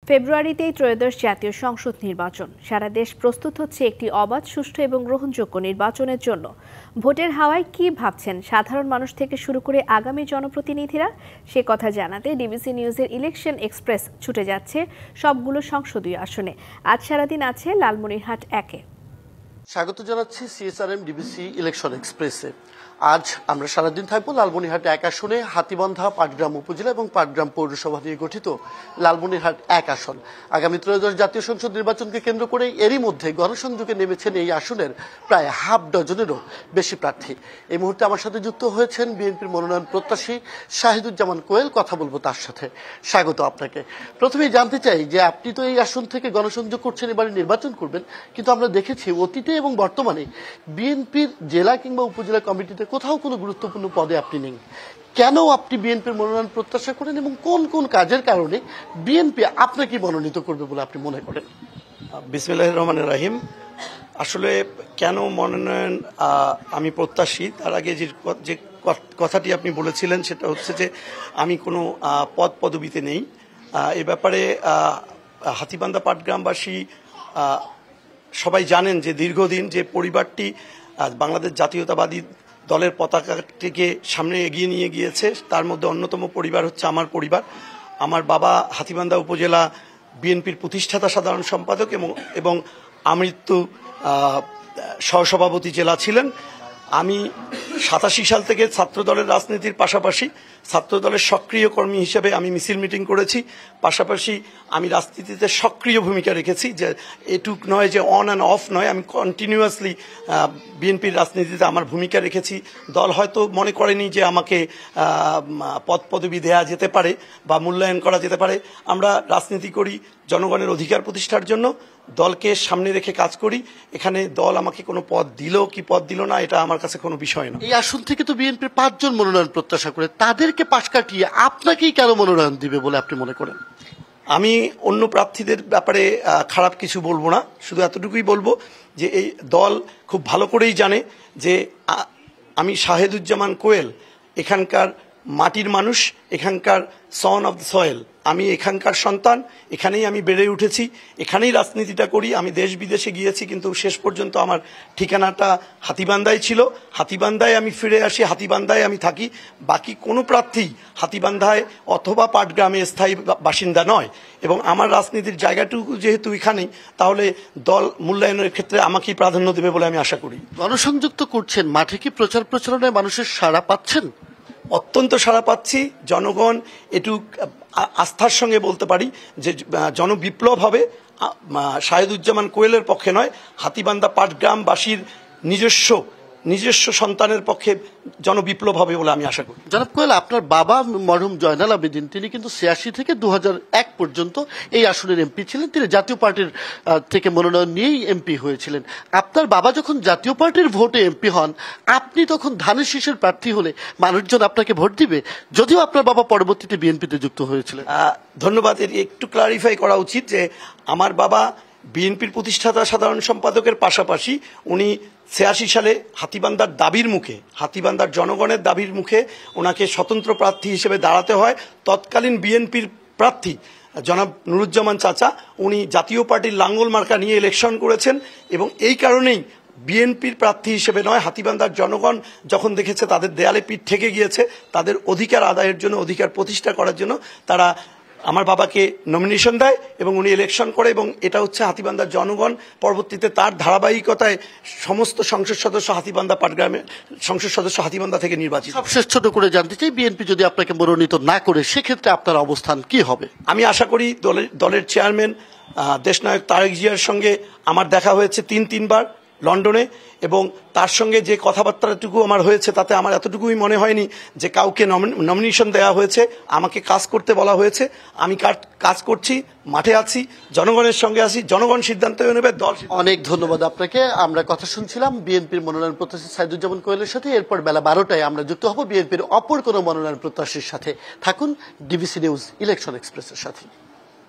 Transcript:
ফেব্রুয়ারিতেই ত্রয়োদশ জাতীয় সংসদ নির্বাচন। সারা দেশ প্রস্তুত হচ্ছে একটি অবাধ, সুষ্ঠু এবং গ্রহণযোগ্য নির্বাচনের জন্য। ভোটের হাওয়ায় কি ভাবছেন সাধারণ মানুষ থেকে শুরু করে আগামী জনপ্রতিনিধিরা, সে কথা জানাতে ডিবিসি নিউজের ইলেকশন এক্সপ্রেস ছুটে যাচ্ছে সবগুলো সংসদীয় আসনে। আজ সারাদিন আছে লালমনিরহাট 1-এ। স্বাগত জানাচ্ছি সিএসআরএম ডিবিসি ইলেকশন এক্সপ্রেসে। আজ আমরা সারাদিন থাকবো লালমনিরহাট 1 আসনে, হাতীবান্ধা, পাটগ্রাম উপজেলা এবং পাটগ্রাম পৌরসভা নিয়ে গঠিত লালমনিরহাট 1 আসন। আগামী ত্রয়োদশ জাতীয় সংসদ নির্বাচনকে কেন্দ্র করে এরই মধ্যে গণসংযোগে নেমেছেন এই আসনের প্রায় হাফ ডজনেরও বেশি প্রার্থী। এই মুহূর্তে আমার সাথে যুক্ত হয়েছেন বিএনপির মনোনয়ন প্রত্যাশী শাহিদুজ্জামান কোয়েল। কথা বলবো তার সাথে। স্বাগত আপনাকে। প্রথমেই জানতে চাই যে আপনি তো এই আসন থেকে গণসংযোগ করছেন, এবারে নির্বাচন করবেন, কিন্তু আমরা দেখেছি অতীতে এবং বর্তমানে বিএনপির জেলা কিংবা উপজেলা কমিটিতে কোথাও কোনো গুরুত্বপূর্ণ পদে আপনি নেই। কেন আপনি বিএনপির মনোনয়ন প্রত্যাশা করেন এবং কোন কোন কাজের কারণে বিএনপি আপনাকে মনোনীত করবে বলে আপনি মনে করেন? বিসমিল্লাহির রহমানির রহিম। আসলে কেন মনোনয়ন আমি প্রত্যাশী, তার আগে যে কথাটি আপনি বলেছিলেন সেটা হচ্ছে যে আমি কোনো পদ পদবিতে নেই। এ ব্যাপারে হাতীবান্ধা পাটগ্রামবাসী সবাই জানেন যে দীর্ঘদিন যে পরিবারটি বাংলাদেশ জাতীয়তাবাদী দলের পতাকাটিকে সামনে এগিয়ে নিয়ে গিয়েছে, তার মধ্যে অন্যতম পরিবার হচ্ছে আমার পরিবার। আমার বাবা হাতীবান্ধা উপজেলা বিএনপির প্রতিষ্ঠাতা সাধারণ সম্পাদক এবং আমৃত্যু সহসভাপতি জেলা ছিলেন। আমি 87 সাল থেকে ছাত্রদলের রাজনীতির পাশাপাশি ছাত্রদলের সক্রিয় কর্মী হিসেবে আমি মিছিল মিটিং করেছি। পাশাপাশি আমি রাজনীতিতে সক্রিয় ভূমিকা রেখেছি, যে এটুক নয় যে অন অ্যান্ড অফ নয়, আমি কন্টিনিউয়াসলি বিএনপির রাজনীতিতে আমার ভূমিকা রেখেছি। দল হয়তো মনে করেনি যে আমাকে পদ পদবি দেয়া যেতে পারে বা মূল্যায়ন করা যেতে পারে। আমরা রাজনীতি করি জনগণের অধিকার প্রতিষ্ঠার জন্য, দলকে সামনে রেখে কাজ করি। এখানে দল আমাকে কোনো পদ দিল কি পদ দিল না, এটা আমার কাছে কোনো বিষয় না। এই আসন থেকে তো বিএনপির 5 জন মনোনয়ন প্রত্যাশা করে, তাদেরকে পাশ কাটিয়ে আপনাকেই কেন মনোনয়ন দিবে বলে আপনি মনে করেন? আমি অন্য প্রার্থীদের ব্যাপারে খারাপ কিছু বলবো না, শুধু এতটুকুই বলবো যে এই দল খুব ভালো করেই জানে যে আমি শাহিদুজ্জামান কোয়েল এখানকার মাটির মানুষ, এখানকার সন অফ দ্য সয়েল। আমি এখানকার সন্তান, এখানেই আমি বেড়ে উঠেছি, এখানেই রাজনীতিটা করি। আমি দেশ বিদেশে গিয়েছি, কিন্তু শেষ পর্যন্ত আমার ঠিকানাটা হাতীবান্ধায় ছিল। হাতীবান্ধায় আমি ফিরে আসি, হাতীবান্ধায় আমি থাকি। বাকি কোনো প্রার্থী হাতীবান্ধায় অথবা পাটগ্রামে স্থায়ী বাসিন্দা নয়, এবং আমার রাজনীতির জায়গাটুকু যেহেতু এখানেই, তাহলে দল মূল্যায়নের ক্ষেত্রে আমাকেই প্রাধান্য দেবে বলে আমি আশা করি। গণসংযুক্ত করছেন, মাঠে কি প্রচার প্রচারণায় মানুষের সাড়া পাচ্ছেন? অত্যন্ত সাড়া পাচ্ছি। জনগণ একটু আস্থার সঙ্গে বলতে পারি যে জনবিপ্লব হবে শাহিদুজ্জামান কোয়েলের পক্ষে নয়, হাতীবান্ধা পাটগ্রামবাসীর নিজস্ব সন্তানের পক্ষে জনবিপ্লব হবে বলে আমি আশা করি। জনাব কোয়েল, আপনার বাবা মরহুম জয়নাল আবেদিন, তিনি কিন্তু 86 থেকে 2001 পর্যন্ত এই আসনের এমপি ছিলেন। তিনি জাতীয় পার্টির থেকে মনোনয়ন নিয়েই এমপি হয়েছিলেন। আপনার বাবা যখন জাতীয় পার্টির ভোটে এমপি হন, আপনি তখন ধানের শীষের প্রার্থী হলে মানুষজন আপনাকে ভোট দিবে, যদিও আপনার বাবা পরবর্তীতে বিএনপিতে যুক্ত হয়েছিলেন। ধন্যবাদ। একটু ক্লারিফাই করা উচিত যে আমার বাবা বিএনপির প্রতিষ্ঠাতা সাধারণ সম্পাদকের পাশাপাশি উনি 86 সালে হাতীবান্ধার দাবির মুখে, হাতীবান্ধার জনগণের দাবির মুখে ওনাকে স্বতন্ত্র প্রার্থী হিসেবে দাঁড়াতে হয়। তৎকালীন বিএনপির প্রার্থী জনাব নুরুজ্জামান চাচা, উনি জাতীয় পার্টির লাঙ্গল মার্কা নিয়ে ইলেকশন করেছেন, এবং এই কারণেই বিএনপির প্রার্থী হিসেবে নয়, হাতীবান্ধার জনগণ যখন দেখেছে তাদের দেয়ালে পিঠ ঠেকে গিয়েছে, তাদের অধিকার আদায়ের জন্য, অধিকার প্রতিষ্ঠা করার জন্য তারা আমার বাবাকে নমিনেশন দেয় এবং উনি ইলেকশন করে, এবং এটা হচ্ছে হাতীবান্ধার জনগণ পরবর্তীতে তার ধারাবাহিকতায় সমস্ত সংসদ সদস্য হাতীবান্ধা পাটগ্রামের সংসদ সদস্য হাতীবান্ধা থেকে নির্বাচিত। সবশেষ ছোট করে জানতে চাই, বিএনপি যদি আপনাকে মনোনীত না করে সেক্ষেত্রে আপনার অবস্থান কি হবে? আমি আশা করি দলের চেয়ারম্যান দেশনায়ক তারেক জিয়ার সঙ্গে আমার দেখা হয়েছে 3বার লন্ডনে, এবং তার সঙ্গে যে কথাবার্তাটুকু আমার হয়েছে তাতে আমার এতটুকুই মনে হয়নি যে কাউকে নমিনেশন দেওয়া হয়েছে, আমাকে কাজ করতে বলা হয়েছে। আমি কাজ করছি, মাঠে আছি, জনগণের সঙ্গে আছি, জনগণ সিদ্ধান্ত নেবে, দল। অনেক ধন্যবাদ আপনাকে। আমরা কথা শুনছিলাম বিএনপির মনোনয়ন প্রত্যাশী শাহিদুজ্জামান কোয়েলের সাথে। এরপর বেলা 12টায় আমরা যুক্ত হব বিএনপির অপর কোনো মনোনয়ন প্রত্যাশীর সাথে। থাকুন ডিবিসি নিউজ ইলেকশন এক্সপ্রেসের সাথে।